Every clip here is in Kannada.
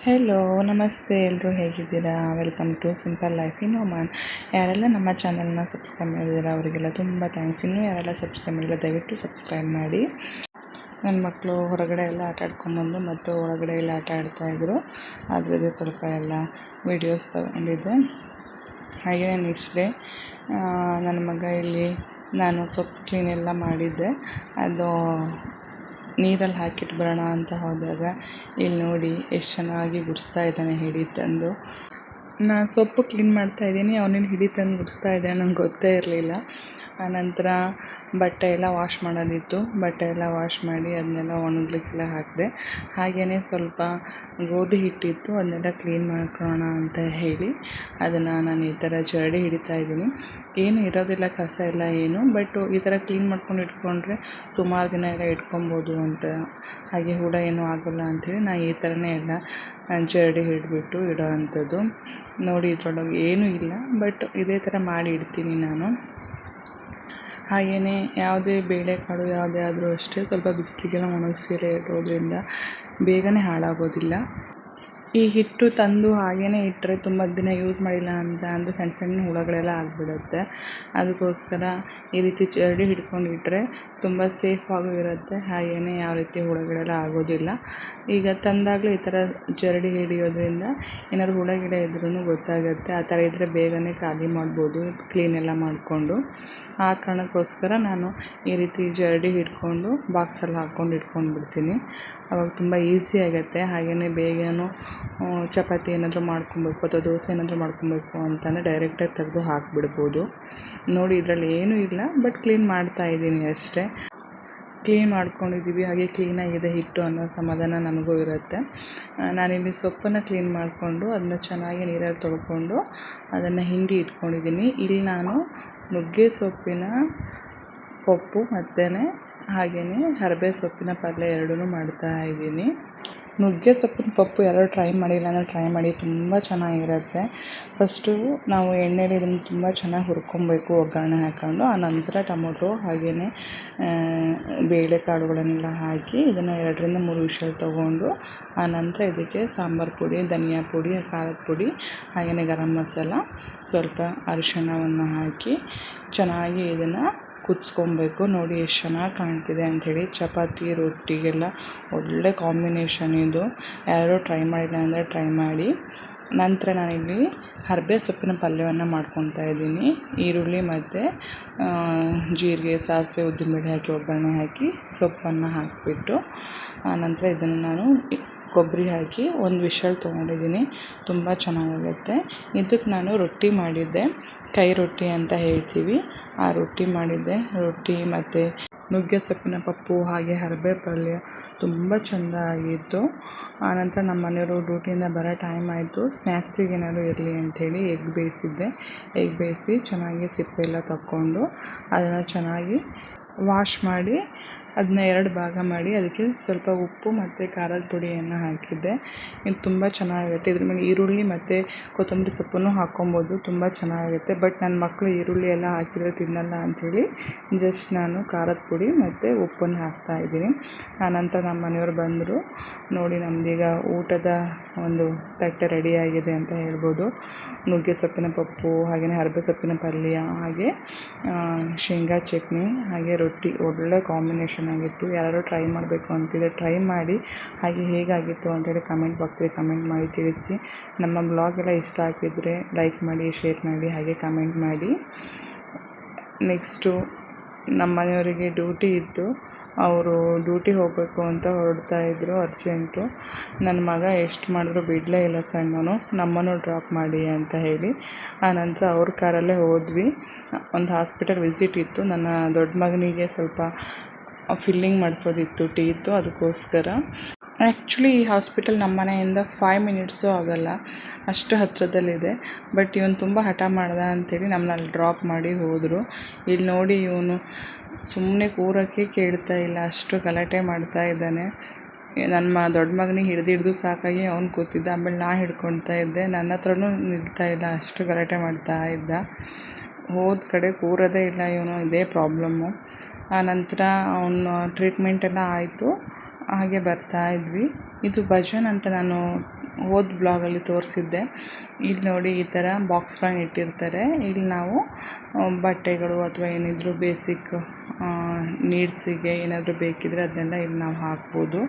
ಹೆಲೋ ನಮಸ್ತೆ, ಎಲ್ಲರೂ ಹೇಗಿದ್ದೀರಾ? Welcome to simple life in Oman. ಯಾರೆಲ್ಲ ನಮ್ಮ ಚಾನಲ್ನ ಸಬ್ಸ್ಕ್ರೈಬ್ ಮಾಡಿದ್ದೀರಾ ಅವರಿಗೆಲ್ಲ ತುಂಬ ಥ್ಯಾಂಕ್ಸ್. ಇನ್ನೂ ಯಾರೆಲ್ಲ ಸಬ್ಸ್ಕ್ರೈಬ್ ಮಾಡಿಲ್ಲ ದಯವಿಟ್ಟು ಸಬ್ಸ್ಕ್ರೈಬ್ ಮಾಡಿ. ನನ್ನ ಮಕ್ಕಳು ಹೊರಗಡೆ ಎಲ್ಲ ಆಟ ಆಡ್ಕೊಂಬಂದು ಮತ್ತು ಹೊರಗಡೆ ಎಲ್ಲ ಆಟ ಆಡ್ತಾಯಿದ್ರು. ಅದರದ್ದು ಸ್ವಲ್ಪ ಎಲ್ಲ ವೀಡಿಯೋಸ್ ತಗೊಂಡಿದ್ದೆ. ಹಾಗೆಯೇ ನೆಕ್ಸ್ಟ್ ಡೇ ನನ್ನ ಮಗ ಇಲ್ಲಿ ನಾನು ಸೊಪ್ಪು ಕ್ಲೀನ್ ಎಲ್ಲ ಮಾಡಿದ್ದೆ. ಅದು ನೀರಲ್ಲಿ ಹಾಕಿಟ್ಟು ಬರೋಣ ಅಂತ ಹೋದಾಗ ಇಲ್ಲಿ ನೋಡಿ ಎಷ್ಟು ಚೆನ್ನಾಗಿ ಗುಡಿಸ್ತಾ ಇದ್ದಾನೆ ಹಿಡಿ ತಂದು. ನಾನು ಸೊಪ್ಪು ಕ್ಲೀನ್ ಮಾಡ್ತಾಯಿದ್ದೀನಿ, ಅವನೇನು ಹಿಡಿ ತಂದು ಗುಡಿಸ್ತಾ ಇದ್ದಾನೆ, ನಂಗೆ ಗೊತ್ತೇ ಇರಲಿಲ್ಲ. ಆನಂತರ ಬಟ್ಟೆ ಎಲ್ಲ ವಾಶ್ ಮಾಡೋದಿತ್ತು, ಬಟ್ಟೆ ಎಲ್ಲ ವಾಶ್ ಮಾಡಿ ಅದನ್ನೆಲ್ಲ ಒಣಗಲಿಕ್ಕೆಲ್ಲ ಹಾಕಿದೆ. ಹಾಗೆಯೇ ಸ್ವಲ್ಪ ಗೋಧಿ ಹಿಟ್ಟಿತ್ತು, ಅದನ್ನೆಲ್ಲ ಕ್ಲೀನ್ ಮಾಡ್ಕೊಳ್ಳೋಣ ಅಂತ ಹೇಳಿ ಅದನ್ನು ನಾನು ಈ ಥರ ಜರಡಿ ಹಿಡಿತಾಯಿದ್ದೀನಿ. ಏನು ಇರೋದಿಲ್ಲ ಕಸ ಎಲ್ಲ ಏನು, ಬಟ್ ಈ ಥರ ಕ್ಲೀನ್ ಮಾಡ್ಕೊಂಡು ಇಟ್ಕೊಂಡ್ರೆ ಸುಮಾರು ದಿನ ಎಲ್ಲ ಇಟ್ಕೊಬೋದು ಅಂತ, ಹಾಗೆ ಹುಳ ಏನೂ ಆಗೋಲ್ಲ ಅಂಥೇಳಿ ನಾನು ಈ ಥರನೇ ಎಲ್ಲ ಜರಡಿ ಹಿಡಿದ್ಬಿಟ್ಟು ಇಡೋ ಅಂಥದ್ದು. ನೋಡಿ ಇದ್ರೊಳಗೆ ಏನೂ ಇಲ್ಲ, ಬಟ್ ಇದೇ ಥರ ಮಾಡಿ ಇಡ್ತೀನಿ ನಾನು. ಹಾಗೆಯೇ ಯಾವುದೇ ಬೇಳೆಕಾಳು ಯಾವುದೇ ಆದರೂ ಅಷ್ಟೇ ಸ್ವಲ್ಪ ಬಿಸಿಲಿಗೆಲ್ಲ ಒಣಗಿಸಿರೇ ಇಡೋದ್ರಿಂದ ಬೇಗನೆ ಹಾಳಾಗೋದಿಲ್ಲ. ಈ ಹಿಟ್ಟು ತಂದು ಹಾಗೆಯೇ ಇಟ್ಟರೆ ತುಂಬ ದಿನ ಯೂಸ್ ಮಾಡಿಲ್ಲ ಅಂತ ಅಂದರೆ ಸಣ್ಣ ಸಣ್ಣ ಹುಳಗಳೆಲ್ಲ ಆಗಿಬಿಡುತ್ತೆ. ಅದಕ್ಕೋಸ್ಕರ ಈ ರೀತಿ ಜರಡಿ ಹಿಡ್ಕೊಂಡಿಟ್ಟರೆ ತುಂಬ ಸೇಫಾಗೂ ಇರುತ್ತೆ, ಹಾಗೆಯೇ ಯಾವ ರೀತಿ ಹುಳಗಳೆಲ್ಲ ಆಗೋದಿಲ್ಲ. ಈಗ ತಂದಾಗಲೇ ಈ ಥರ ಜರಡಿ ಹಿಡಿಯೋದ್ರಿಂದ ಏನಾದ್ರು ಹುಳ ಗಿಡ ಇದ್ರೂ ಗೊತ್ತಾಗುತ್ತೆ. ಆ ಥರ ಇದ್ದರೆ ಬೇಗನೆ ಖಾಲಿ ಮಾಡ್ಬೋದು ಕ್ಲೀನೆಲ್ಲ ಮಾಡಿಕೊಂಡು. ಆ ಕಾರಣಕ್ಕೋಸ್ಕರ ನಾನು ಈ ರೀತಿ ಜರಡಿ ಹಿಡ್ಕೊಂಡು ಬಾಕ್ಸಲ್ಲಿ ಹಾಕ್ಕೊಂಡು ಇಟ್ಕೊಂಡ್ಬಿಡ್ತೀನಿ. ಅವಾಗ ತುಂಬ ಈಸಿ ಆಗುತ್ತೆ. ಹಾಗೆಯೇ ಬೇಗನೂ ಚಪಾತಿ ಏನಾದರೂ ಮಾಡ್ಕೊಬೇಕು ಅಥವಾ ದೋಸೆ ಏನಾದರೂ ಮಾಡ್ಕೊಬೇಕು ಅಂತಂದರೆ ಡೈರೆಕ್ಟಾಗಿ ತೆಗೆದು ಹಾಕಿಬಿಡ್ಬೋದು. ನೋಡಿ ಇದರಲ್ಲಿ ಏನೂ ಇಲ್ಲ, ಬಟ್ ಕ್ಲೀನ್ ಮಾಡ್ತಾಯಿದ್ದೀನಿ ಅಷ್ಟೇ. ಕ್ಲೀನ್ ಮಾಡ್ಕೊಂಡಿದ್ದೀವಿ, ಹಾಗೆ ಕ್ಲೀನಾಗಿದೆ ಹಿಟ್ಟು ಅನ್ನೋ ಸಮಾಧಾನ ನಮಗೂ ಇರುತ್ತೆ. ನಾನಿಲ್ಲಿ ಸೊಪ್ಪನ್ನು ಕ್ಲೀನ್ ಮಾಡಿಕೊಂಡು ಅದನ್ನ ಚೆನ್ನಾಗಿ ನೀರಲ್ಲಿ ತೊಳ್ಕೊಂಡು ಅದನ್ನು ಹಿಂಡಿ ಇಟ್ಕೊಂಡಿದ್ದೀನಿ. ಇಲ್ಲಿ ನಾನು ನುಗ್ಗೆ ಸೊಪ್ಪಿನ ಪಪ್ಪು ಮತ್ತು ಹಾಗೆಯೇ ಹರಬೆ ಸೊಪ್ಪಿನ ಪಲ್ಯ ಎರಡೂ ಮಾಡ್ತಾಯಿದ್ದೀನಿ. ನುಗ್ಗೆ ಸೊಪ್ಪಿನ ಪಪ್ಪು ಯಾರು ಟ್ರೈ ಮಾಡಿಲ್ಲ ಅಂದರೆ ಟ್ರೈ ಮಾಡಿ, ತುಂಬ ಚೆನ್ನಾಗಿರುತ್ತೆ. ಫಸ್ಟು ನಾವು ಎಣ್ಣೆಲಿ ಇದನ್ನು ತುಂಬ ಚೆನ್ನಾಗಿ ಹುರ್ಕೊಬೇಕು ಒಗ್ಗರಣೆ ಹಾಕ್ಕೊಂಡು. ಆನಂತರ ಟೊಮೊಟೊ ಹಾಗೆಯೇ ಬೇಳೆಕಾಳುಗಳನ್ನೆಲ್ಲ ಹಾಕಿ ಇದನ್ನು 2-3 ವಿಷಲ್ ತೊಗೊಂಡು ಆನಂತರ ಇದಕ್ಕೆ ಸಾಂಬಾರು ಪುಡಿ, ಧನಿಯಾ ಪುಡಿ, ಖಾರದ ಪುಡಿ ಹಾಗೆಯೇ ಗರಂ ಮಸಾಲ, ಸ್ವಲ್ಪ ಅರಿಶಿಣವನ್ನು ಹಾಕಿ ಚೆನ್ನಾಗಿ ಇದನ್ನು ಕುದಿಸ್ಕೊಬೇಕು. ನೋಡಿ ಎಷ್ಟು ಚೆನ್ನಾಗಿ ಕಾಣ್ತಿದೆ ಅಂಥೇಳಿ. ಚಪಾತಿ ರೊಟ್ಟಿಗೆಲ್ಲ ಒಳ್ಳೆ ಕಾಂಬಿನೇಷನ್ ಇದು. ಯಾರು ಟ್ರೈ ಮಾಡಿಲ್ಲ ಅಂದರೆ ಟ್ರೈ ಮಾಡಿ. ನಂತರ ನಾನಿಲ್ಲಿ ಹರಬೆ ಸೊಪ್ಪಿನ ಪಲ್ಯವನ್ನು ಮಾಡ್ಕೊತಾ ಇದ್ದೀನಿ. ಈರುಳ್ಳಿ ಮತ್ತು ಜೀರಿಗೆ, ಸಾಸಿವೆ, ಉದ್ದಿನಬೇಳೆ ಹಾಕಿ ಒಗ್ಗರಣೆ ಹಾಕಿ ಸೊಪ್ಪನ್ನು ಹಾಕಿಬಿಟ್ಟು ಆನಂತರ ಇದನ್ನು ನಾನು ಕೊಬ್ಬರಿ ಹಾಕಿ 1 ವಿಷಲ್ ತೊಗೊಂಡಿದ್ದೀನಿ. ತುಂಬ ಚೆನ್ನಾಗಾಗುತ್ತೆ. ಇದಕ್ಕೆ ನಾನು ರೊಟ್ಟಿ ಮಾಡಿದ್ದೆ, ಕೈ ರೊಟ್ಟಿ ಅಂತ ಹೇಳ್ತೀವಿ, ಆ ರೊಟ್ಟಿ ಮಾಡಿದ್ದೆ. ರೊಟ್ಟಿ ಮತ್ತು ನುಗ್ಗೆ ಸೊಪ್ಪಿನ ಪಪ್ಪು ಹಾಗೆ ಹರಬೆ ಪಲ್ಯ ತುಂಬ ಚೆಂದ ಆಗಿತ್ತು. ಆನಂತರ ನಮ್ಮ ಮನೆಯವರು ಡ್ಯೂಟಿಯಿಂದ ಬರೋ ಟೈಮ್ ಆಯಿತು. ಸ್ನ್ಯಾಕ್ಸಿಗೆ ಏನಾದರೂ ಇರಲಿ ಅಂಥೇಳಿ ಎಗ್ ಬೇಯಿಸಿದ್ದೆ. ಎಗ್ ಬೇಯಿಸಿ ಚೆನ್ನಾಗಿ ಸಿಪ್ಪೆಲ್ಲ ತಕ್ಕೊಂಡು ಅದನ್ನು ಚೆನ್ನಾಗಿ ವಾಶ್ ಮಾಡಿ ಅದನ್ನ 2 ಭಾಗ ಮಾಡಿ ಅದಕ್ಕೆ ಸ್ವಲ್ಪ ಉಪ್ಪು ಮತ್ತು ಖಾರದ ಪುಡಿಯನ್ನು ಹಾಕಿದ್ದೆ. ಇದು ತುಂಬ ಚೆನ್ನಾಗಿರುತ್ತೆ. ಇದ್ರ ಮೇಲೆ ಈರುಳ್ಳಿ ಮತ್ತು ಕೊತ್ತಂಬರಿ ಸೊಪ್ಪನ್ನು ಹಾಕ್ಕೊಬೋದು, ತುಂಬ ಚೆನ್ನಾಗಿರುತ್ತೆ. ಬಟ್ ನನ್ನ ಮಕ್ಕಳು ಈರುಳ್ಳಿ ಎಲ್ಲ ಹಾಕಿದರೆ ತಿನ್ನಲ್ಲ ಅಂಥೇಳಿ ಜಸ್ಟ್ ನಾನು ಖಾರದ ಪುಡಿ ಮತ್ತು ಉಪ್ಪನ್ನು ಹಾಕ್ತಾಯಿದ್ದೀನಿ. ಆನಂತರ ನಮ್ಮ ಮನೆಯವರು ಬಂದರು. ನೋಡಿ ನಮ್ಮದೀಗ ಊಟದ ಒಂದು ತಟ್ಟೆ ರೆಡಿಯಾಗಿದೆ ಅಂತ ಹೇಳ್ಬೋದು. ನುಗ್ಗೆ ಸೊಪ್ಪಿನ ಪಪ್ಪು ಹಾಗೆಯೇ ಹರಬೆ ಸೊಪ್ಪಿನ ಪಲ್ಯ ಹಾಗೆ ಶೇಂಗಾ ಚಟ್ನಿ ಹಾಗೆ ರೊಟ್ಟಿ ಒಳ್ಳೆ ಕಾಂಬಿನೇಷನ್ ಆಗಿತ್ತು. ಯಾರು ಟ್ರೈ ಮಾಡಬೇಕು ಅಂತಿದೆ ಟ್ರೈ ಮಾಡಿ. ಹಾಗೆ ಹೇಗಾಗಿತ್ತು ಅಂತೇಳಿ ಕಮೆಂಟ್ ಬಾಕ್ಸಲ್ಲಿ ಕಮೆಂಟ್ ಮಾಡಿ ತಿಳಿಸಿ. ನಮ್ಮ ಬ್ಲಾಗೆಲ್ಲ ಇಷ್ಟ ಆಗಿದ್ದರೆ ಲೈಕ್ ಮಾಡಿ, ಶೇರ್ ಮಾಡಿ, ಹಾಗೆ ಕಮೆಂಟ್ ಮಾಡಿ. ನೆಕ್ಸ್ಟು ನಮ್ಮ ಮನೆಯವರಿಗೆ ಡ್ಯೂಟಿ ಇತ್ತು, ಅವರು ಡ್ಯೂಟಿಗೆ ಹೋಗಬೇಕು ಅಂತ ಹೊರಡ್ತಾಯಿದ್ರು ಅರ್ಜೆಂಟು. ನನ್ನ ಮಗ ಎಷ್ಟು ಮಾಡಿದ್ರು ಬಿಡಲೇ ಇಲ್ಲ ಸಣ್ಣವನು, ನಮ್ಮನ್ನು ಡ್ರಾಪ್ ಮಾಡಿ ಅಂತ ಹೇಳಿ. ಆನಂತರ ಅವ್ರ ಕಾರಲ್ಲೇ ಹೋದ್ವಿ. ಒಂದು ಹಾಸ್ಪಿಟಲ್ ವಿಸಿಟ್ ಇತ್ತು. ನನ್ನ ದೊಡ್ಡ ಮಗನಿಗೆ ಸ್ವಲ್ಪ ಫಿಲ್ಲಿಂಗ್ ಮಾಡಿಸೋದಿತ್ತು ಟೀತು, ಅದಕ್ಕೋಸ್ಕರ. ಆ್ಯಕ್ಚುಲಿ ಈ ಹಾಸ್ಪಿಟಲ್ ನಮ್ಮ ಮನೆಯಿಂದ 5 ಮಿನಿಟ್ಸು ಆಗೋಲ್ಲ, ಅಷ್ಟು ಹತ್ತಿರದಲ್ಲಿದೆ. ಬಟ್ ಇವನು ತುಂಬ ಹಠ ಮಾಡ್ದ ಅಂಥೇಳಿ ನಮ್ಮನ್ನ ಅಲ್ಲಿ ಡ್ರಾಪ್ ಮಾಡಿ ಹೋದರು. ಇಲ್ಲಿ ನೋಡಿ ಇವನು ಸುಮ್ಮನೆ ಕೂರೋಕ್ಕೆ ಕೇಳ್ತಾ ಇಲ್ಲ, ಅಷ್ಟು ಗಲಾಟೆ ಮಾಡ್ತಾ ಇದ್ದಾನೆ. ನನ್ನ ದೊಡ್ಡ ಮಗನಿಗೆ ಹಿಡಿದು ಸಾಕಾಗಿ ಅವ್ನು ಕೂತಿದ್ದ. ಆಮೇಲೆ ನಾ ಹಿಡ್ಕೊಳ್ತಾ ಇದ್ದೆ, ನನ್ನ ಹತ್ರನೂ ನಿಲ್ತಾ ಇಲ್ಲ, ಅಷ್ಟು ಗಲಾಟೆ ಮಾಡ್ತಾ ಇದ್ದ. ಹೋದ ಕಡೆ ಕೂರೋದೇ ಇಲ್ಲ ಇವನು, ಇದೇ ಪ್ರಾಬ್ಲಮ್ಮು. ಆನಂತರ ಅವನ ಟ್ರೀಟ್ಮೆಂಟೆಲ್ಲ ಆಯಿತು. ಹಾಗೆ ಬರ್ತಾಯಿದ್ವಿ. ಇದು ಭಜನ್ ಅಂತ ನಾನು ಹೋದ ಬ್ಲಾಗಲ್ಲಿ ತೋರಿಸಿದ್ದೆ. ಇಲ್ಲಿ ನೋಡಿ ಈ ಥರ ಬಾಕ್ಸ್ಗಳನ್ನ ಇಟ್ಟಿರ್ತಾರೆ. ಇಲ್ಲಿ ನಾವು ಬಟ್ಟೆಗಳು ಅಥವಾ ಏನಿದ್ರು ಬೇಸಿಕ್ ನೀಡ್ಸಿಗೆ ಏನಾದರೂ ಬೇಕಿದ್ದರೆ ಅದನ್ನೆಲ್ಲ ಇಲ್ಲಿ ನಾವು ಹಾಕ್ಬೋದು.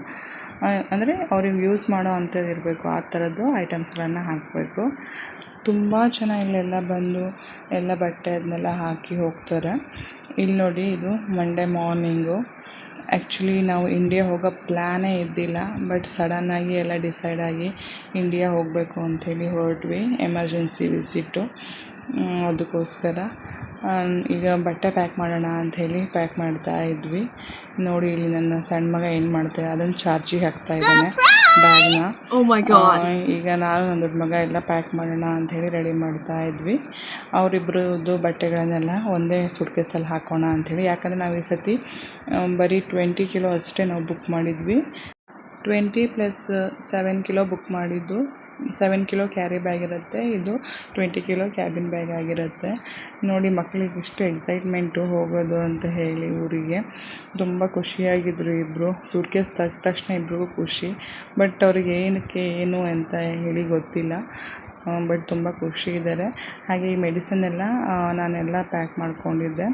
ಅಂದರೆ ಅವ್ರಿಗೆ ಯೂಸ್ ಮಾಡೋ ಅಂಥದ್ದು ಇರಬೇಕು, ಆ ಥರದ್ದು ಐಟಮ್ಸ್ಗಳನ್ನು ಹಾಕಬೇಕು. ತುಂಬ ಜನ ಇಲ್ಲೆಲ್ಲ ಬಂದು ಎಲ್ಲ ಬಟ್ಟೆ ಅದನ್ನೆಲ್ಲ ಹಾಕಿ ಹೋಗ್ತಾರೆ. ಇಲ್ಲಿ ನೋಡಿ ಇದು ಮಂಡೇ ಮಾರ್ನಿಂಗು. ಆ್ಯಕ್ಚುಲಿ ನಾವು ಇಂಡಿಯಾ ಹೋಗೋ ಪ್ಲ್ಯಾನೇ ಇದ್ದಿಲ್ಲ, ಬಟ್ ಸಡನ್ನಾಗಿ ಎಲ್ಲ ಡಿಸೈಡ್ ಆಗಿ ಇಂಡಿಯಾ ಹೋಗಬೇಕು ಅಂಥೇಳಿ ಹೊರಟ್ವಿ. ಎಮರ್ಜೆನ್ಸಿ ವಿಸಿಟು, ಅದಕ್ಕೋಸ್ಕರ ಈಗ ಬಟ್ಟೆ ಪ್ಯಾಕ್ ಮಾಡೋಣ ಅಂಥೇಳಿ ಪ್ಯಾಕ್ ಮಾಡ್ತಾ ಇದ್ವಿ. ನೋಡಿ ಇಲ್ಲಿ ನನ್ನ ಸಣ್ಣ ಮಗ ಏನು ಮಾಡ್ತಾರೆ, ಅದನ್ನು ಚಾರ್ಜಿಗೆ ಹಾಕ್ತಾ ಇದ್ದಾನೆ ಬ್ಯಾಗ್ನ. ಈಗ ನಾನು ನನ್ನ ದೊಡ್ಡ ಮಗ ಎಲ್ಲ ಪ್ಯಾಕ್ ಮಾಡೋಣ ಅಂಥೇಳಿ ರೆಡಿ ಮಾಡ್ತಾ ಇದ್ವಿ. ಅವರಿಬ್ಬರದ್ದು ಬಟ್ಟೆಗಳನ್ನೆಲ್ಲ ಒಂದೇ ಸೂಟ್ಕೇಸಲ್ಲಿ ಹಾಕೋಣ ಅಂಥೇಳಿ. ಯಾಕಂದರೆ ನಾವು ಈ ಸತಿ ಬರೀ 20 ಕಿಲೋ ಅಷ್ಟೇ ನಾವು ಬುಕ್ ಮಾಡಿದ್ವಿ. 20 + 7 ಕಿಲೋ ಬುಕ್ ಮಾಡಿದ್ದು. 7 ಕಿಲೋ ಕ್ಯಾರಿ ಬ್ಯಾಗ್ ಇರುತ್ತೆ, ಇದು 20 ಕಿಲೋ ಕ್ಯಾಬಿನ್ ಬ್ಯಾಗ್ ಆಗಿರುತ್ತೆ. ನೋಡಿ ಮಕ್ಕಳಿಗೆ ಇಷ್ಟು ಎಕ್ಸೈಟ್ಮೆಂಟು ಹೋಗೋದು ಅಂತ ಹೇಳಿ ಊರಿಗೆ. ತುಂಬ ಖುಷಿಯಾಗಿದ್ದರು ಇಬ್ಬರು. ಸೂಟ್ಕೇಸ್ ತೆಗ್ದ ತಕ್ಷಣ ಇಬ್ರಿಗೂ ಖುಷಿ, ಬಟ್ ಅವ್ರಿಗೆ ಏನಕ್ಕೆ ಏನು ಅಂತ ಹೇಳಿ ಗೊತ್ತಿಲ್ಲ, ಬಟ್ ತುಂಬ ಖುಷಿ ಇದ್ದಾರೆ. ಹಾಗೆ ಈ ಮೆಡಿಸಿನೆಲ್ಲ ನಾನೆಲ್ಲ ಪ್ಯಾಕ್ ಮಾಡ್ಕೊಂಡಿದ್ದೆ.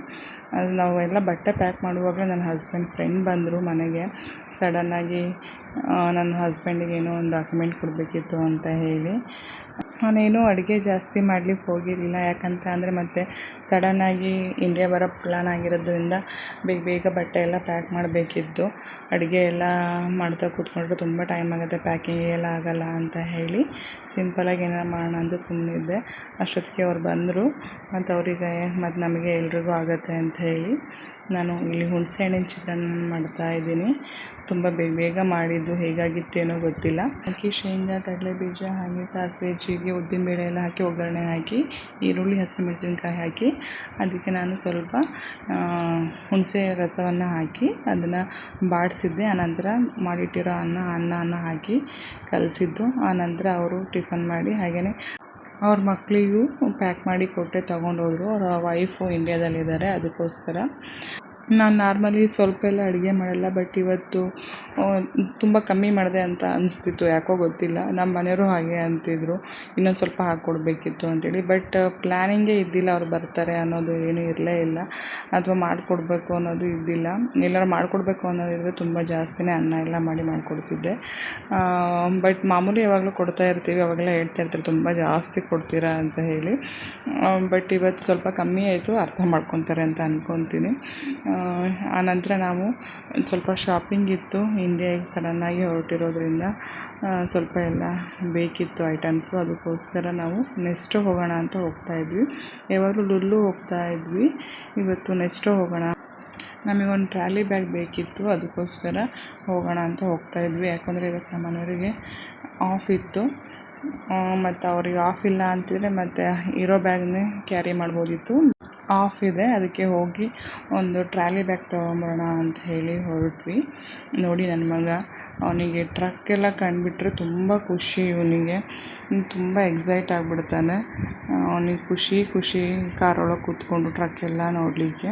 ಅದು ನಾವೆಲ್ಲ ಬಟ್ಟೆ ಪ್ಯಾಕ್ ಮಾಡುವಾಗ ನನ್ನ ಹಸ್ಬೆಂಡ್ ಫ್ರೆಂಡ್ ಬಂದರು ಮನೆಗೆ. ಸಡನ್ನಾಗಿ ನನ್ನ ಹಸ್ಬೆಂಡಿಗೆ ಏನೋ ಒಂದು ಡಾಕ್ಯುಮೆಂಟ್ ಕೊಡಬೇಕಿತ್ತು ಅಂತ ಹೇಳಿ. ನಾನೇನು ಅಡುಗೆ ಜಾಸ್ತಿ ಮಾಡಲಿಕ್ಕೆ ಹೋಗಿರಲಿಲ್ಲ, ಯಾಕಂತ ಅಂದರೆ ಮತ್ತೆ ಸಡನ್ನಾಗಿ ಇಂಡಿಯಾ ಬರೋ ಪ್ಲ್ಯಾನ್ ಆಗಿರೋದ್ರಿಂದ ಬೇಗ ಬಟ್ಟೆ ಎಲ್ಲ ಪ್ಯಾಕ್ ಮಾಡಬೇಕಿತ್ತು. ಅಡುಗೆ ಎಲ್ಲ ಮಾಡ್ತಾ ಕೂತ್ಕೊಂಡ್ರೆ ತುಂಬ ಟೈಮ್ ಆಗುತ್ತೆ, ಪ್ಯಾಕಿಂಗ್ ಎಲ್ಲ ಆಗೋಲ್ಲ ಅಂತ ಹೇಳಿ ಸಿಂಪಲಾಗಿ ಏನಾರು ಮಾಡೋಣ ಅಂತ ಸುಮ್ಮನಿದ್ದೆ. ಅಷ್ಟೊತ್ತಿಗೆ ಅವ್ರು ಬಂದರು, ಮತ್ತು ಅವರಿಗೆ ಮತ್ತು ನಮಗೆ ಎಲ್ರಿಗೂ ಆಗುತ್ತೆ ಅಂತ ಹೇಳಿ ನಾನು ಇಲ್ಲಿ ಹುಣಸೆ ಹಣ್ಣಿನ ಚಿತ್ರಾನ್ನ ಮಾಡ್ತಾಯಿದ್ದೀನಿ. ತುಂಬ ಬೇಗ ಮಾಡಿದ್ದು, ಹೇಗಾಗಿತ್ತೇನೋ ಗೊತ್ತಿಲ್ಲ. ಅಕ್ಕಿ, ಶೇಂಗಾ, ಕಡಲೆಬೀಜ, ಹಾಗೆ ಸಾಸಿವೆ, ಜೀರಿಗೆ, ಉದ್ದಿನಬೇಳೆ ಎಲ್ಲ ಹಾಕಿ ಒಗ್ಗರಣೆ ಹಾಕಿ, ಈರುಳ್ಳಿ, ಹಸಿಮೆಣಸಿನ್ಕಾಯಿ ಹಾಕಿ, ಅದಕ್ಕೆ ನಾನು ಸ್ವಲ್ಪ ಹುಣಸೆ ರಸವನ್ನು ಹಾಕಿ ಅದನ್ನು ಬಾಡಿಸಿದ್ದೆ. ಆನಂತರ ಮಾಡಿಟ್ಟಿರೋ ಅನ್ನನ ಹಾಕಿ ಕಲಸಿದ್ದು. ಆನಂತರ ಅವರು ಟಿಫನ್ ಮಾಡಿ ಹಾಗೆಯೇ ಅವ್ರ ಮಕ್ಕಳಿಗೂ ಪ್ಯಾಕ್ ಮಾಡಿ ಕೊಟ್ಟೆ ತೊಗೊಂಡೋದ್ರು. ಅವರ ವೈಫು ಇಂಡಿಯಾದಲ್ಲಿದ್ದಾರೆ, ಅದಕ್ಕೋಸ್ಕರ. ನಾನು ನಾರ್ಮಲಿ ಸ್ವಲ್ಪ ಎಲ್ಲ ಅಡುಗೆ ಮಾಡಲ್ಲ, ಬಟ್ ಇವತ್ತು ತುಂಬ ಕಮ್ಮಿ ಮಾಡಿದೆ ಅಂತ ಅನಿಸ್ತಿತ್ತು, ಯಾಕೋ ಗೊತ್ತಿಲ್ಲ. ನಮ್ಮ ಮನೆಯವರು ಹಾಗೆ ಅಂತಿದ್ರು, ಇನ್ನೊಂದು ಸ್ವಲ್ಪ ಹಾಕ್ಕೊಡ್ಬೇಕಿತ್ತು ಅಂತೇಳಿ. ಬಟ್ ಪ್ಲ್ಯಾನಿಂಗೇ ಇದ್ದಿಲ್ಲ, ಅವ್ರು ಬರ್ತಾರೆ ಅನ್ನೋದು ಏನೂ ಇರಲೇ ಇಲ್ಲ, ಅಥವಾ ಮಾಡಿಕೊಡ್ಬೇಕು ಅನ್ನೋದು ಇದ್ದಿಲ್ಲ. ಎಲ್ಲರೂ ಮಾಡಿಕೊಡ್ಬೇಕು ಅನ್ನೋದಿದ್ರೆ ತುಂಬ ಜಾಸ್ತಿನೇ ಅನ್ನ ಎಲ್ಲ ಮಾಡಿಕೊಡ್ತಿದ್ದೆ. ಬಟ್ ಮಾಮೂಲಿ ಯಾವಾಗಲೂ ಕೊಡ್ತಾ ಇರ್ತೀವಿ, ಅವಾಗೆಲ್ಲ ಹೇಳ್ತಾ ಇರ್ತಾರೆ ತುಂಬ ಜಾಸ್ತಿ ಕೊಡ್ತೀರಾ ಅಂತ ಹೇಳಿ. ಬಟ್ ಇವತ್ತು ಸ್ವಲ್ಪ ಕಮ್ಮಿ ಆಯಿತು, ಅರ್ಥ ಮಾಡ್ಕೊತಾರೆ ಅಂತ ಅಂದ್ಕೊತೀನಿ. ಆನಂತರ ನಾವು ಸ್ವಲ್ಪ ಶಾಪಿಂಗ್ ಇತ್ತು, ಇಂಡಿಯಾಗೆ ಸಡನ್ನಾಗಿ ಹೊರಟಿರೋದ್ರಿಂದ ಸ್ವಲ್ಪ ಎಲ್ಲ ಬೇಕಿತ್ತು ಐಟಮ್ಸು. ಅದಕ್ಕೋಸ್ಕರ ನಾವು ನೆಕ್ಸ್ಟು ಹೋಗೋಣ ಅಂತ ಹೋಗ್ತಾಯಿದ್ವಿ. ಯಾವಾಗಲೂ ಲುಲ್ಲು ಹೋಗ್ತಾಯಿದ್ವಿ, ಇವತ್ತು ನೆಕ್ಸ್ಟು ಹೋಗೋಣ. ನಮಗೊಂದು ಟ್ರಾಲಿ ಬ್ಯಾಗ್ ಬೇಕಿತ್ತು, ಅದಕ್ಕೋಸ್ಕರ ಹೋಗೋಣ ಅಂತ ಹೋಗ್ತಾಯಿದ್ವಿ. ಯಾಕಂದರೆ ಇವತ್ತು ನಮ್ಮ ಮನೆಯವರಿಗೆ ಆಫ್ ಇತ್ತು, ಮತ್ತು ಅವ್ರಿಗೆ ಆಫ್ ಇಲ್ಲ ಅಂತಿದ್ರೆ ಮತ್ತು ಇರೋ ಬ್ಯಾಗ್ನೇ ಕ್ಯಾರಿ ಮಾಡ್ಬೋದಿತ್ತು. ಆಫ್ ಇದೆ, ಅದಕ್ಕೆ ಹೋಗಿ ಒಂದು ಟ್ರಾಲಿ ಬ್ಯಾಗ್ ತೊಗೊಂಬರೋಣ ಅಂತ ಹೇಳಿ ಹೊರಟ್ವಿ. ನೋಡಿ ನನ್ನ ಮಗ, ಅವನಿಗೆ ಟ್ರಕ್ ಎಲ್ಲ ಕಂಡುಬಿಟ್ರೆ ತುಂಬ ಖುಷಿ. ಇವನಿಗೆ ತುಂಬ ಎಕ್ಸೈಟ್ ಆಗಿಬಿಡ್ತಾನೆ. ಅವನಿಗೆ ಖುಷಿ ಕಾರೊಳಗೆ ಕೂತ್ಕೊಂಡು ಟ್ರಕ್ ಎಲ್ಲ ನೋಡಲಿಕ್ಕೆ.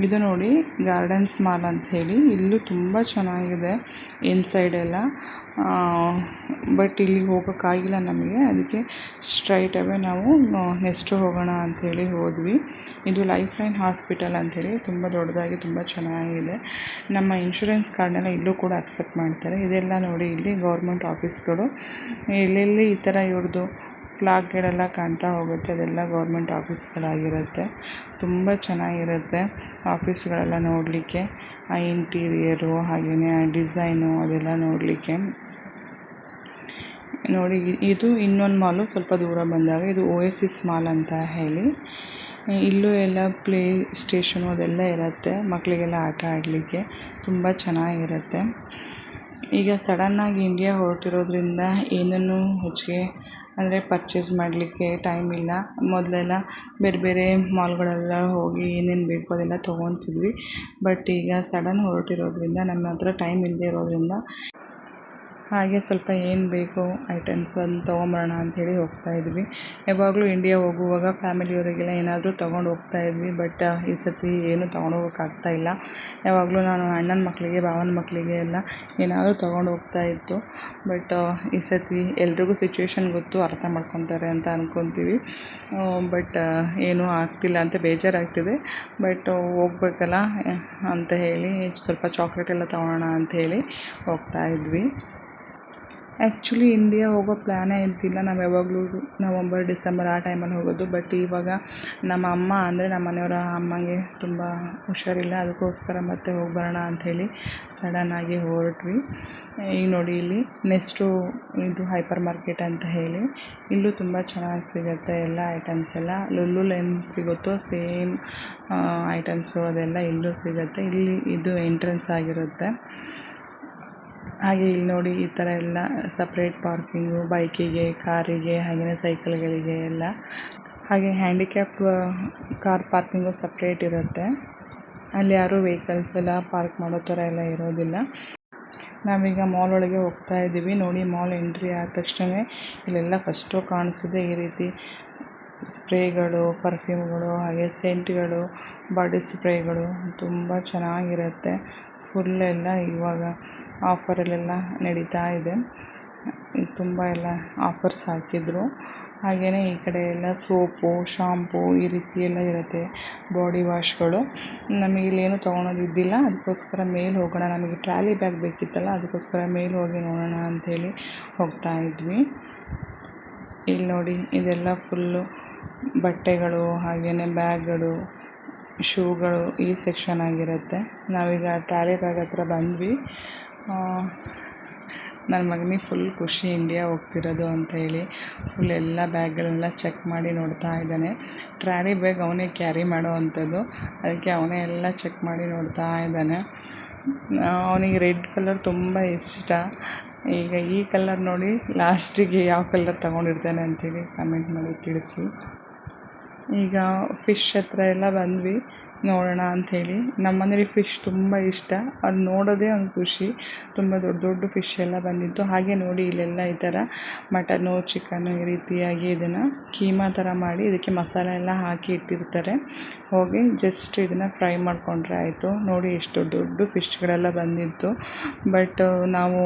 ಇದು ನೋಡಿ ಗಾರ್ಡನ್ಸ್ ಮಾಲ್ ಅಂತ ಹೇಳಿ, ಇಲ್ಲೂ ತುಂಬ ಚೆನ್ನಾಗಿದೆ ಇನ್ಸೈಡ್ ಎಲ್ಲ. ಬಟ್ ಇಲ್ಲಿಗೆ ಹೋಗೋಕ್ಕಾಗಿಲ್ಲ ನಮಗೆ, ಅದಕ್ಕೆ ಸ್ಟ್ರೈಟ್ ಅವೇ ನಾವು ನೆಕ್ಸ್ಟು ಹೋಗೋಣ ಅಂಥೇಳಿ ಹೋದ್ವಿ. ಇದು ಲೈಫ್ ಲೈನ್ ಹಾಸ್ಪಿಟಲ್ ಅಂಥೇಳಿ ತುಂಬ ದೊಡ್ಡದಾಗಿ ತುಂಬ ಚೆನ್ನಾಗಿದೆ. ನಮ್ಮ ಇನ್ಶೂರೆನ್ಸ್ ಕಾರ್ಡ್ನೆಲ್ಲ ಇಲ್ಲೂ ಕೂಡ ಅಕ್ಸೆಪ್ಟ್ ಮಾಡ್ತಾರೆ. ಇದೆಲ್ಲ ನೋಡಿ ಇಲ್ಲಿ ಗೌರ್ಮೆಂಟ್ ಆಫೀಸ್ಗಳು, ಎಲ್ಲೆಲ್ಲಿ ಈ ಥರ ಇವ್ರದ್ದು ಫ್ಲಾಗ್ಗಳೆಲ್ಲ ಕಾಣ್ತಾ ಹೋಗುತ್ತೆ, ಅದೆಲ್ಲ ಗೌರ್ಮೆಂಟ್ ಆಫೀಸ್ಗಳಾಗಿರುತ್ತೆ. ತುಂಬ ಚೆನ್ನಾಗಿರುತ್ತೆ ಆಫೀಸ್ಗಳೆಲ್ಲ ನೋಡಲಿಕ್ಕೆ, ಆ ಇಂಟೀರಿಯರು ಹಾಗೆಯೇ ಡಿಸೈನು ಅದೆಲ್ಲ ನೋಡಲಿಕ್ಕೆ. ನೋಡಿ ಇದು ಇನ್ನೊಂದು ಮಾಲು, ಸ್ವಲ್ಪ ದೂರ ಬಂದಾಗ ಇದು ಓಯಸಿಸ್ ಮಾಲ್ ಅಂತ ಹೇಳಿ. ಇಲ್ಲೂ ಎಲ್ಲ ಪ್ಲೇ ಸ್ಟೇಷನು ಅದೆಲ್ಲ ಇರುತ್ತೆ, ಮಕ್ಕಳಿಗೆಲ್ಲ ಆಟ ಆಡಲಿಕ್ಕೆ ತುಂಬ ಚೆನ್ನಾಗಿರುತ್ತೆ. ಈಗ ಸಡನ್ನಾಗಿ ಇಂಡಿಯಾ ಹೊರಟಿರೋದ್ರಿಂದ ಏನನ್ನೂ ಹೆಚ್ಚಿಗೆ ಅಂದರೆ ಪರ್ಚೇಸ್ ಮಾಡಲಿಕ್ಕೆ ಟೈಮ್ ಇಲ್ಲ. ಮೊದಲೆಲ್ಲ ಬೇರೆ ಮಾಲ್ಗಳೆಲ್ಲ ಹೋಗಿ ಏನೇನು ಬೇಕೋ ಅದೆಲ್ಲ ತೊಗೊತಿದ್ವಿ. ಬಟ್ ಈಗ ಸಡನ್ ಹೊರಟಿರೋದ್ರಿಂದ ನಮ್ಮ ಹತ್ರ ಟೈಮ್ ಇಲ್ಲದೆ ಇರೋದ್ರಿಂದ ಹಾಗೆ ಸ್ವಲ್ಪ ಏನು ಬೇಕು ಐಟಮ್ಸ್ ಒಂದು ತೊಗೊಂಬರೋಣ ಅಂಥೇಳಿ ಹೋಗ್ತಾಯಿದ್ವಿ. ಯಾವಾಗಲೂ ಇಂಡಿಯಾ ಹೋಗುವಾಗ ಫ್ಯಾಮಿಲಿಯವರಿಗೆಲ್ಲ ಏನಾದರೂ ತೊಗೊಂಡು ಹೋಗ್ತಾಯಿದ್ವಿ. ಬಟ್ ಈ ಸತಿ ಏನೂ ತೊಗೊಂಡು ಹೋಗೋಕ್ಕಾಗ್ತಾಯಿಲ್ಲ. ಯಾವಾಗಲೂ ನಾನು ಅಣ್ಣನ ಮಕ್ಕಳಿಗೆ ಭಾವನ ಮಕ್ಕಳಿಗೆ ಎಲ್ಲ ಏನಾದರೂ ತೊಗೊಂಡು ಹೋಗ್ತಾಯಿತ್ತು. ಬಟ್ ಈ ಸತಿ ಎಲ್ರಿಗೂ ಸಿಚುವೇಶನ್ ಗೊತ್ತು, ಅರ್ಥ ಮಾಡ್ಕೊತಾರೆ ಅಂತ ಅಂದ್ಕೊತೀವಿ. ಬಟ್ ಏನೂ ಆಗ್ತಿಲ್ಲ ಅಂತ ಬೇಜಾರಾಗ್ತಿದೆ. ಬಟ್ ಹೋಗ್ಬೇಕಲ್ಲ ಅಂತ ಹೇಳಿ ಸ್ವಲ್ಪ ಚಾಕ್ಲೇಟ್ ಎಲ್ಲ ತೊಗೊಳೋಣ ಅಂಥೇಳಿ ಹೋಗ್ತಾಯಿದ್ವಿ. ಆ್ಯಕ್ಚುಲಿ ಇಂಡಿಯಾ ಹೋಗೋ ಪ್ಲ್ಯಾನೇ ಇದ್ದಿಲ್ಲ. ನಾವು ಯಾವಾಗಲೂ ನವಂಬರ್, ಡಿಸೆಂಬರ್ ಆ ಟೈಮಲ್ಲಿ ಹೋಗೋದು. ಬಟ್ ಇವಾಗ ನಮ್ಮ ಅಮ್ಮ ಅಂದರೆ ನಮ್ಮ ಮನೆಯವರ ಅಮ್ಮಂಗೆ ತುಂಬ ಹುಷಾರಿಲ್ಲ, ಅದಕ್ಕೋಸ್ಕರ ಮತ್ತೆ ಹೋಗಿ ಬರೋಣ ಅಂಥೇಳಿ ಸಡನ್ನಾಗಿ ಹೊರಟ್ವಿ. ಈಗ ನೋಡಿ ಇಲ್ಲಿ ನೆಕ್ಸ್ಟು ಇದು ಹೈಪರ್ ಮಾರ್ಕೆಟ್ ಅಂತ ಹೇಳಿ, ಇಲ್ಲೂ ತುಂಬ ಚೆನ್ನಾಗಿ ಸಿಗುತ್ತೆ ಎಲ್ಲ ಐಟಮ್ಸ್ ಎಲ್ಲ. ಲುಲ್ಲುಲ್ಲಿ ಏನು ಸಿಗುತ್ತೋ ಸೇಮ್ ಐಟಮ್ಸು ಅದೆಲ್ಲ ಇಲ್ಲೂ ಸಿಗುತ್ತೆ. ಇಲ್ಲಿ ಇದು ಎಂಟ್ರೆನ್ಸ್ ಆಗಿರುತ್ತೆ. ಹಾಗೆ ಇಲ್ಲಿ ನೋಡಿ ಈ ಥರ ಎಲ್ಲ ಸಪ್ರೇಟ್ ಪಾರ್ಕಿಂಗು ಬೈಕಿಗೆ, ಕಾರಿಗೆ, ಹಾಗೆಯೇ ಸೈಕಲ್ಗಳಿಗೆ ಎಲ್ಲ. ಹಾಗೆ ಹ್ಯಾಂಡಿಕ್ಯಾಪ್ ಕಾರ್ ಪಾರ್ಕಿಂಗು ಸಪ್ರೇಟ್ ಇರುತ್ತೆ. ಅಲ್ಲಿ ಯಾರೂ ವೆಹಿಕಲ್ಸ್ ಎಲ್ಲ ಪಾರ್ಕ್ ಮಾಡೋ ಥರ ಎಲ್ಲ ಇರೋದಿಲ್ಲ. ನಾವೀಗ ಮಾಲ್ ಒಳಗೆ ಹೋಗ್ತಾ ಇದ್ದೀವಿ. ನೋಡಿ ಮಾಲ್ ಎಂಟ್ರಿ ಆದ ತಕ್ಷಣ ಇಲ್ಲೆಲ್ಲ ಫಸ್ಟು ಕಾಣಿಸೋದೆ ಈ ರೀತಿ ಸ್ಪ್ರೇಗಳು, ಪರ್ಫ್ಯೂಮ್ಗಳು, ಹಾಗೆ ಸೆಂಟ್ಗಳು, ಬಾಡಿ ಸ್ಪ್ರೇಗಳು ತುಂಬ ಚೆನ್ನಾಗಿರುತ್ತೆ. ಫುಲ್ಲೆಲ್ಲ ಇವಾಗ ಆಫರಲ್ಲೆಲ್ಲ ನಡೀತಾ ಇದೆ. ತುಂಬ ಎಲ್ಲ ಆಫರ್ಸ್ ಹಾಕಿದ್ರು. ಹಾಗೆಯೇ ಈ ಕಡೆ ಎಲ್ಲ ಸೋಪು, ಶಾಂಪೂ ಈ ರೀತಿ ಎಲ್ಲ ಇರುತ್ತೆ, ಬಾಡಿ ವಾಶ್ಗಳು. ನಮಗೆ ಇಲ್ಲೇನು ತೊಗೊಳೋದಿದ್ದಿಲ್ಲ, ಅದಕ್ಕೋಸ್ಕರ ಮೇಲೆ ಹೋಗೋಣ, ನಮಗೆ ಟ್ರಾಲಿ ಬ್ಯಾಗ್ ಬೇಕಿತ್ತಲ್ಲ, ಅದಕ್ಕೋಸ್ಕರ ಮೇಲೆ ಹೋಗಿ ನೋಡೋಣ ಅಂಥೇಳಿ ಹೋಗ್ತಾ ಇದ್ವಿ. ಇಲ್ಲಿ ನೋಡಿ ಇದೆಲ್ಲ ಫುಲ್ಲು ಬಟ್ಟೆಗಳು, ಹಾಗೆಯೇ ಬ್ಯಾಗ್ಗಳು, ಶೂಗಳು ಈ ಸೆಕ್ಷನ್ ಆಗಿರುತ್ತೆ. ನಾವೀಗ ಟ್ರಾಲಿ ಬ್ಯಾಗ್ ಹತ್ರ ಬಂದ್ವಿ. ನನ್ನ ಮಗನಿಗೆ ಫುಲ್ ಖುಷಿ ಇಂಡಿಯಾ ಹೋಗ್ತಿರೋದು ಅಂಥೇಳಿ. ಫುಲ್ ಎಲ್ಲ ಬ್ಯಾಗ್ಗಳೆಲ್ಲ ಚೆಕ್ ಮಾಡಿ ನೋಡ್ತಾ ಇದ್ದಾನೆ. ಟ್ರಾಲಿ ಬ್ಯಾಗ್ ಅವನೇ ಕ್ಯಾರಿ ಮಾಡೋ ಅಂಥದ್ದು, ಅದಕ್ಕೆ ಅವನೇ ಎಲ್ಲ ಚೆಕ್ ಮಾಡಿ ನೋಡ್ತಾ ಇದ್ದಾನೆ. ಅವನಿಗೆ ರೆಡ್ ಕಲರ್ ತುಂಬ ಇಷ್ಟ. ಈಗ ಈ ಕಲರ್ ನೋಡಿ ಲಾಸ್ಟಿಗೆ ಯಾವ ಕಲರ್ ತೊಗೊಂಡಿರ್ತಾನೆ ಅಂಥೇಳಿ ಕಮೆಂಟ್ ಮಾಡಿ ತಿಳಿಸಿ. ಈಗ ಫಿಶ್ ಹತ್ರ ಎಲ್ಲ ಬಂದ್ವಿ ನೋಡೋಣ ಅಂಥೇಳಿ. ನಮ್ಮ ಮನೇಲಿ ಫಿಶ್ ತುಂಬ ಇಷ್ಟ, ಅದು ನೋಡೋದೇ ಒಂದು ಖುಷಿ. ತುಂಬ ದೊಡ್ಡ ದೊಡ್ಡ ಫಿಶ್ ಎಲ್ಲ ಬಂದಿತ್ತು. ಹಾಗೆ ನೋಡಿ ಇಲ್ಲೆಲ್ಲ ಈ ಥರ ಮಟನು, ಚಿಕನ್ನು ಈ ರೀತಿಯಾಗಿ ಇದನ್ನು ಕೀಮಾ ಥರ ಮಾಡಿ ಇದಕ್ಕೆ ಮಸಾಲೆ ಎಲ್ಲ ಹಾಕಿ ಇಟ್ಟಿರ್ತಾರೆ. ಹೋಗಿ ಜಸ್ಟ್ ಇದನ್ನು ಫ್ರೈ ಮಾಡಿಕೊಂಡ್ರೆ ಆಯಿತು. ನೋಡಿ ಎಷ್ಟು ದೊಡ್ಡ ದೊಡ್ಡ ಫಿಶ್ಗಳೆಲ್ಲ ಬಂದಿತ್ತು. ಬಟ್ ನಾವು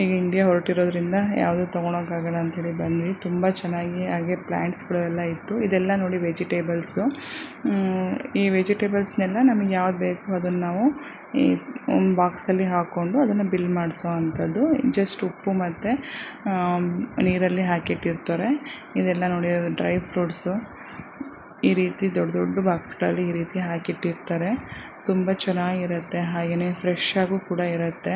ಈಗ ಇಂಡಿಯಾ ಹೊರಟಿರೋದ್ರಿಂದ ಯಾವುದೂ ತೊಗೊಳಕ್ಕಾಗಲ್ಲ ಅಂಥೇಳಿ ಬಂದ್ವಿ. ತುಂಬ ಚೆನ್ನಾಗಿ ಹಾಗೆ ಪ್ಲ್ಯಾಂಟ್ಸ್ಗಳು ಎಲ್ಲ ಇತ್ತು. ಇದೆಲ್ಲ ನೋಡಿ ವೆಜಿಟೇಬಲ್ಸು. ಈ ವೆಜಿಟೇಬಲ್ಸ್ನೆಲ್ಲ ನಮಗೆ ಯಾವ್ದು ಬೇಕು ಅದನ್ನು ನಾವು ಈ ಬಾಕ್ಸಲ್ಲಿ ಹಾಕ್ಕೊಂಡು ಅದನ್ನು ಬಿಲ್ ಮಾಡಿಸೋ ಅಂಥದ್ದು. ಜಸ್ಟ್ ಉಪ್ಪು ಮತ್ತು ನೀರಲ್ಲಿ ಹಾಕಿಟ್ಟಿರ್ತಾರೆ. ಇದೆಲ್ಲ ನೋಡಿ ಡ್ರೈ ಫ್ರೂಟ್ಸು ಈ ರೀತಿ ದೊಡ್ಡ ದೊಡ್ಡ ಬಾಕ್ಸ್ಗಳಲ್ಲಿ ಈ ರೀತಿ ಹಾಕಿಟ್ಟಿರ್ತಾರೆ. ತುಂಬ ಚೆನ್ನಾಗಿರುತ್ತೆ, ಹಾಗೆಯೇ ಫ್ರೆಶ್ ಆಗೂ ಕೂಡ ಇರುತ್ತೆ.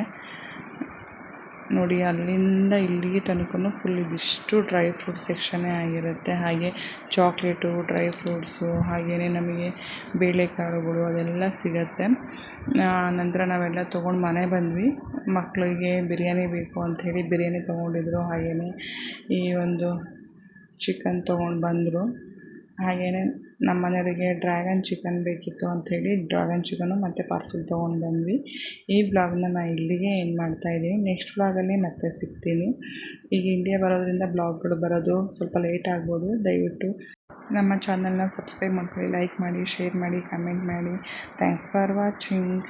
ನೋಡಿ ಅಲ್ಲಿಂದ ಇಲ್ಲಿಗೆ ತನಕನೂ ಫುಲ್ ಇದಿಷ್ಟು ಡ್ರೈ ಫ್ರೂಟ್ ಸೆಕ್ಷನ್ನೇ ಆಗಿರುತ್ತೆ. ಹಾಗೆ ಚಾಕ್ಲೇಟು, ಡ್ರೈ ಫ್ರೂಟ್ಸು, ಹಾಗೆಯೇ ನಮಗೆ ಬೇಳೆಕಾಳುಗಳು ಅದೆಲ್ಲ ಸಿಗುತ್ತೆ. ನಂತರ ನಾವೆಲ್ಲ ತೊಗೊಂಡು ಮನೆ ಬಂದ್ವಿ. ಮಕ್ಕಳಿಗೆ ಬಿರಿಯಾನಿ ಬೇಕು ಅಂಥೇಳಿ ಬಿರಿಯಾನಿ ತೊಗೊಂಡಿದ್ರು. ಹಾಗೆಯೇ ಈ ಒಂದು ಚಿಕನ್ ತೊಗೊಂಡು ಬಂದರು. ಹಾಗೆಯೇ ನಮ್ಮ ಮನೆಯವರಿಗೆ ಡ್ರ್ಯಾಗನ್ ಚಿಕನ್ ಬೇಕಿತ್ತು ಅಂಥೇಳಿ ಡ್ರ್ಯಾಗನ್ ಚಿಕನ್ನು ಮತ್ತು ಪಾರ್ಸೆಲ್ ತೊಗೊಂಡು ಬಂದ್ವಿ. ಈ ಬ್ಲಾಗ್ನ ನಾನು ಇಲ್ಲಿಗೆ ಎಂಡ್ ಮಾಡ್ತಾಯಿದ್ದೀನಿ. ನೆಕ್ಸ್ಟ್ ಬ್ಲಾಗಲ್ಲಿ ಮತ್ತೆ ಸಿಗ್ತೀನಿ. ಈಗ ಇಂಡಿಯಾ ಬರೋದ್ರಿಂದ ಬ್ಲಾಗ್ಗಳು ಬರೋದು ಸ್ವಲ್ಪ ಲೇಟ್ ಆಗ್ಬೋದು. ದಯವಿಟ್ಟು ನಮ್ಮ ಚಾನಲ್ನ ಸಬ್ಸ್ಕ್ರೈಬ್ ಮಾಡ್ಕೊಳ್ಳಿ, ಲೈಕ್ ಮಾಡಿ, ಶೇರ್ ಮಾಡಿ, ಕಮೆಂಟ್ ಮಾಡಿ. Thanks for watching.